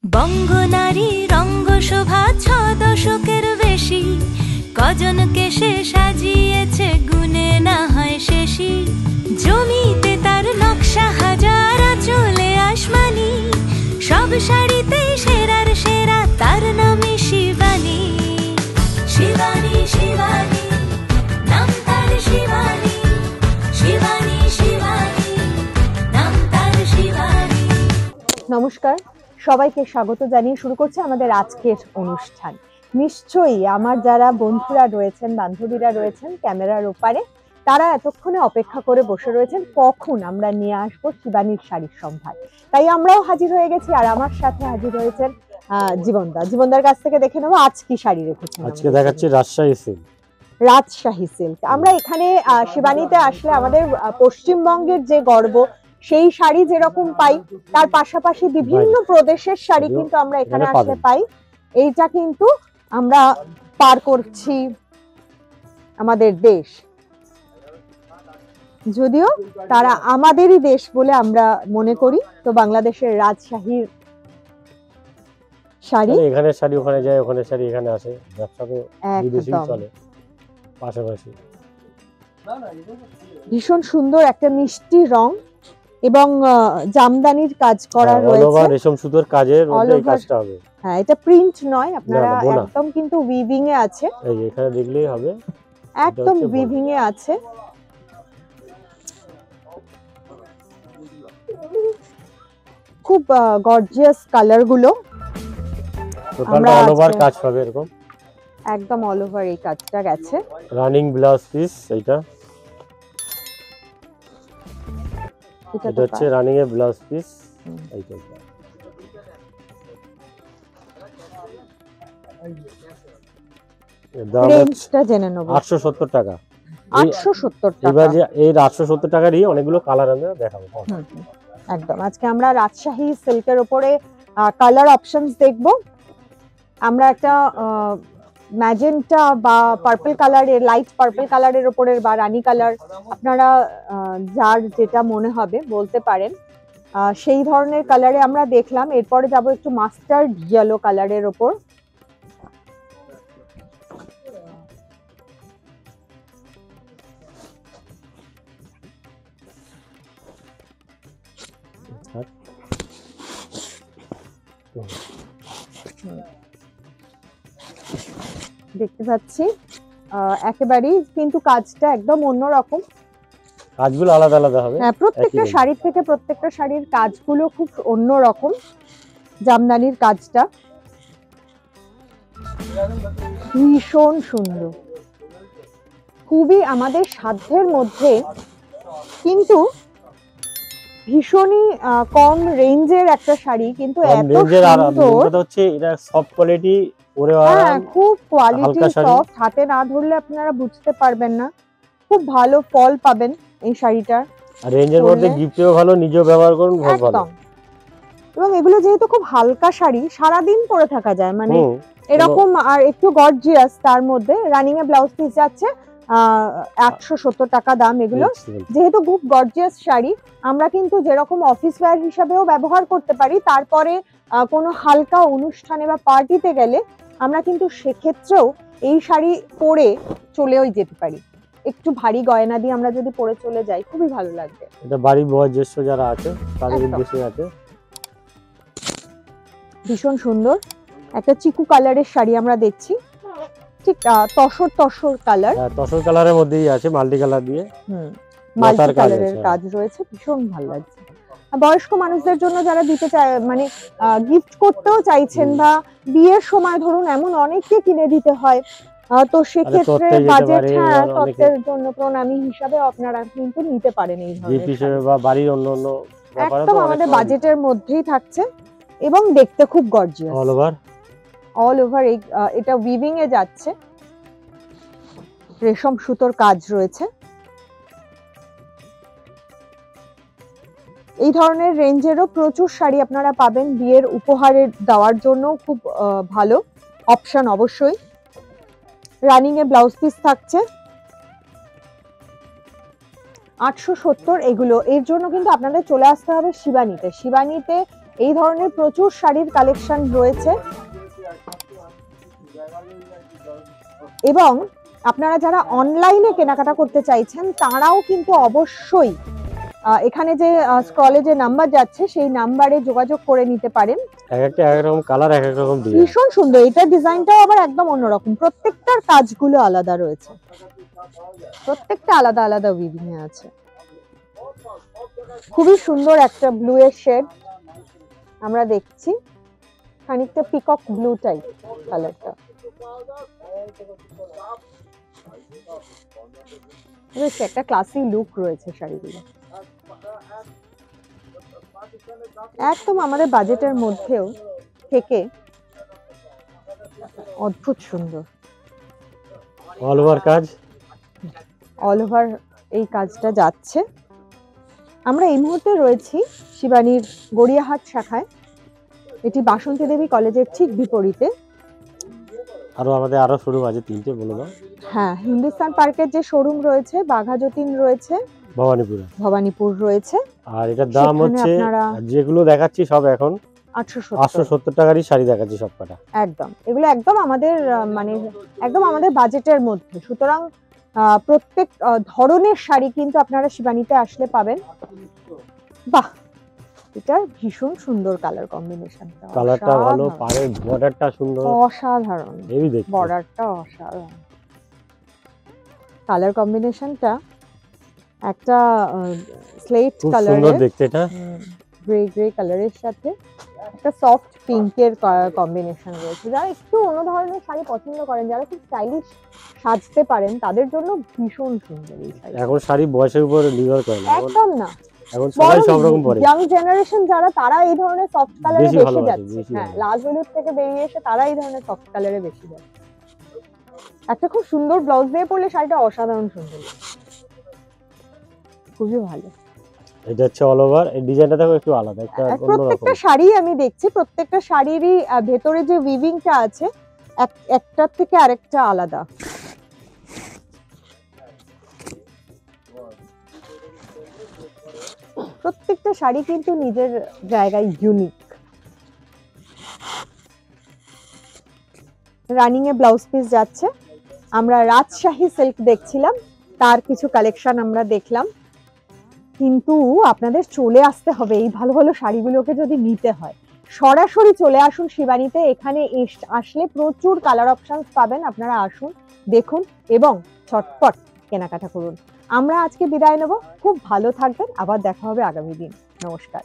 বঙ্গনারী রঙ্গশোভা ৬ দশকের বেশি, কজনকে সে সাজিয়েছে গুনে না হয় শেষই। জমিতে তার নকশা হাজার, চলে আসমানি, সব শাড়িতে সেরার সেরা, তার নামে শিবানী। শিবানী শিবানী নাম তার, শিবানী শিবানী শিবানী নাম তার, শিবানী। নমস্কার, সবাইকে স্বাগত জানিয়ে শুরু করছে আমাদের আজকের অনুষ্ঠান। নিশ্চয়ই আমার যারা বন্ধুরা রয়েছেন, বান্ধবীরা রয়েছেন ক্যামেরার ওপারে, তারা এতক্ষণে অপেক্ষা করে বসে রয়েছেন কখন আমরা নিয়ে আসবো শিবানীর শাড়ির সম্ভার। তাই আমরাও হাজির হয়ে গেছি, আর আমার সাথে হাজির হয়েছেন জীবনদা। জীবনদার কাছ থেকে দেখে নেবো আজ কি শাড়ি রেখেছেন। আজকে দেখাচ্ছি রাজশাহী সিল্ক। রাজশাহী সিল্ক। আমরা এখানে শিবানীতে আসলে আমাদের পশ্চিমবঙ্গের যে গর্ব, সেই শাড়ি যেরকম পাই, তার পাশাপাশি বিভিন্ন প্রদেশের শাড়ি কিন্তু আমরা এখানে আসলে পাই। এইটা কিন্তু আমরা পার করছি আমাদের দেশ, যদিও তারা আমাদেরই দেশ বলে আমরা মনে করি। তো বাংলাদেশের রাজশাহীর শাড়ি, এখানে শাড়ি ওখানে যায়, ওখানে শাড়ি এখানে আসে, ব্যবসা তো বিদেশেই চলে পাশাপাশি। ভীষণ সুন্দর একটা মিষ্টি রং এবং জামদানির কাজ করা রয়েছে, রেশম সুতোর কাজের মধ্যে এই কাজটা হবে। হ্যাঁ, এটা প্রিন্ট নয়, আপনারা একদম কিন্তু উইভিং এ আছে। এই এখানে দেখলেই হবে, একদম উইভিং এ আছে। খুব গর্জিয়াস কালার গুলো, টোটাল অল ওভার কাজ পাবে এরকম, একদম অল ওভার এই কাজটা গেছে। রানিং ব্লাউজ পিস এইটা, এটা হচ্ছে রানিং এর ব্লাউজ পিস। এইটা রেঞ্জটা জেনে নেব। 870 টাকা। 870 টাকা। এবার যে এই 870 টাকারই অনেকগুলো কালার আমরা দেখাবো। একদম আজকে আমরা রাজশাহী সিল্কের উপরে কালার অপশনস দেখব। আমরা একটা ম্যাজেন্টা বা পার্পল কালারের, লাইট পার্পল কালারের উপরে বা রানী কালার, আপনারা যার যেটা মনে হবে বলতে পারেন, সেই ধরনের কালারে আমরা দেখলাম। এরপরে যাব একটু মাস্টার্ড ইয়েলো কালারের উপর। দেখতে পাচ্ছি একেবারেই কিন্তু কাজটা একদম অন্যরকম, কাজগুলো আলাদা আলাদা হবে। হ্যাঁ, প্রত্যেকটা শাড়ি থেকে প্রত্যেকটা শাড়ির কাজগুলো খুব অন্যরকম। জামদানির কাজটা ভীষণ সুন্দর, খুবই আমাদের সাধ্যের মধ্যে, কিন্তু ভীষণই কম রেঞ্জের একটা শাড়ি, কিন্তু এত সুন্দর হচ্ছে। এটা সফট কোয়ালিটি, হ্যাঁ, খুব কোয়ালিটি সফট, হাতে না ধরলে আপনারা বুঝতে পারবেন না। খুব ভালো ফল পাবেন এই শাড়িটার, আর রেঞ্জের মধ্যে গিফটেও ভালো, নিজেও ব্যবহার করুন ভালো। এবং এগুলো যেহেতু খুব হালকা শাড়ি, সারা দিন পরে থাকা যায়, মানে এরকম। আর একটু গর্জিয়াস, তার মধ্যে রানিং এ ব্লাউজ পিস যাচ্ছে 870 টাকা দাম। এগুলো যেহেতু খুব গর্জিয়াস শাড়ি, আমরা কিন্তু যেরকম অফিস ওয়্যার হিসাবেও ব্যবহার করতে পারি, তারপরে কোনো হালকা অনুষ্ঠানে বা পার্টিতে গেলে আমরা কিন্তু সেক্ষেত্রেও এই শাড়ি পরে চলেও যেতে পারি। একটু ভারী গয়না দিয়ে আমরা যদি পরে চলে যাই, খুবই ভালো লাগবে। এটা বাড়ির বয়োজ্যেষ্ঠ যারা আছে তাদের উদ্দেশ্যে আছে। ভীষণ সুন্দর একটা চিকু কালারের শাড়ি আমরা দেখছি, ঠিক তসর কালার, তসর কালারের মধ্যেই আছে, মাল্টি কালার দিয়ে মাল্টি কালারের কাজ রয়েছে, ভীষণ ভালো লাগছে। বয়স্ক মানুষদের জন্য যারা দিতে চায়, মানে গিফট করতেও চাইছেন, বা বিয়ের সময় ধরুন এমন অনেককে কিনে দিতে হয়, তো সেক্ষেত্রে বাজেট, হ্যাঁ, তত্ত্বের জন্য প্রণামী হিসাবে আপনারা কিন্তু নিতে পারেন এই ধরনের হিসেবে, বা বাড়ির অন্যান্য একদম আমাদের বাজেটের মধ্যেই থাকছে এবং দেখতে খুব গর্জিয়াস। অল ওভার এটা উইভিং এ যাচ্ছে, রেশম সুতোর কাজ রয়েছে। এই ধরনের রেঞ্জেরও প্রচুর শাড়ি আপনারা পাবেন, বিয়ের উপহারে দেওয়ার জন্য খুব ভালো অপশন। অবশ্যই রানিং এ ব্লাউজ পিস থাকছে 870 এগুলো। এর জন্য কিন্তু আপনাদের চলে আসতে হবে শিবানীতে। শিবানীতে এই ধরনের প্রচুর শাড়ির কালেকশন রয়েছে। এবং আপনারা যারা অনলাইনে কেনাকাটা করতে চাইছেন তারাও কিন্তু অবশ্যই এখানে যে স্ক্রলে যে নাম্বার যাচ্ছে সেই নাম্বারে যোগাযোগ করে নিতে পারেন। এক রকম কালার, এক রকম ডিজাইন, ভীষণ সুন্দর। এটার ডিজাইনটাও আবার একদম অন্যরকম, প্রত্যেকটার কাজগুলো আলাদা রয়েছে, প্রত্যেকটা আলাদা আলাদা উইভিং এ আছে। খুবই সুন্দর একটা ব্লু এর শেড আমরা দেখছি, খানিকটা পিকক ব্লু টাইপ কালারটা। বেশ একটা ক্লাসি লুক রয়েছে শাড়িগুলো, একদম আমাদের বাজেটের মধ্যেও থেকে অদ্ভুত সুন্দর। অল ওভার কাজ, অল ওভার এই কাজটা যাচ্ছে। আমরা এই মুহূর্তে রয়েছি শিবানীর গড়িয়াহাট শাখায়। এটি বাসন্তী দেবী কলেজের ঠিক বিপরীতে। আমাদের আরো শোরুম আছে 3টে, বলে দাও। হ্যাঁ, হিন্দুস্তান পার্কের যে শোরুম রয়েছে, বাঘা যতীন রয়েছে, ভবানীপুর রয়েছে। আর এটার দাম হচ্ছে, যেগুলো দেখাচ্ছি সব এখন 870 টাকারই শাড়ি দেখাচ্ছি সব কটা। একদম এগুলো একদম আমাদের মানে একদম আমাদের বাজেটের মধ্যে। সুতরাং প্রত্যেক ধরনের শাড়ি কিন্তু আপনারা শিবানীতে আসলে পাবেন। বাহ, এটা ভীষণ সুন্দর কালার কম্বিনেশনটা, কালারটা ভালো, পাড়ের বর্ডারটা সুন্দর, অসাধারণ, হেভি দেখতে, বর্ডারটা অসাধারণ। কালার কম্বিনেশনটা একটা স্লেট কালার, সুন্দর দেখতে, এটা গ্রে কালারের সাথে একটা সফট পিঙ্কের কম্বিনেশন রয়েছে। যারা একটু অন্য ধরনের শাড়ি পছন্দ করেন, যারা খুব স্টাইলিশ সাজতে পারেন, তাদের জন্য ভীষণ সুন্দর এই শাড়ি। এখন শাড়ি বয়সের উপর নির্ভর করে না, একদম না, এখন সবাই সব রকম পরে। ইয়াং জেনারেশন যারা, তারা এই ধরনের সফট কালারে বেশি যাচ্ছে। হ্যাঁ, লাল হলুদ থেকে বেরিয়ে এসে তারা এই ধরনের সফট কালারে বেশি যাচ্ছে। একটা খুব সুন্দর ব্লাউজ দিয়ে পরলে শাড়িটা অসাধারণ সুন্দর, খুবই ভালো। এটা হচ্ছে অল ওভার, এই ডিজাইনটা দেখো একটু আলাদা, একটা প্রত্যেকটা শাড়ি আমি দেখছি, প্রত্যেকটা শাড়িরই ভেতরে যে উইভিংটা আছে একটার থেকে আরেকটা আলাদা। প্রত্যেকটা শাড়ি কিন্তু নিজের জায়গায় ইউনিক। রানিং এ ব্লাউজ পিস যাচ্ছে। আমরা রাজশাহী সিল্ক দেখছিলাম, তার কিছু কালেকশন আমরা দেখলাম। কিন্তু আপনাদের চলে আসতে হবে, এই ভালো ভালো শাড়িগুলোকে যদি নিতে হয় সরাসরি চলে আসুন শিবানীতে। এখানে আসলে প্রচুর কালার অপশনস পাবেন, আপনারা আসুন, দেখুন এবং চটপট কেনাকাটা করুন। আমরা আজকে বিদায় নেব, খুব ভালো থাকবেন, আবার দেখা হবে আগামী দিন। নমস্কার।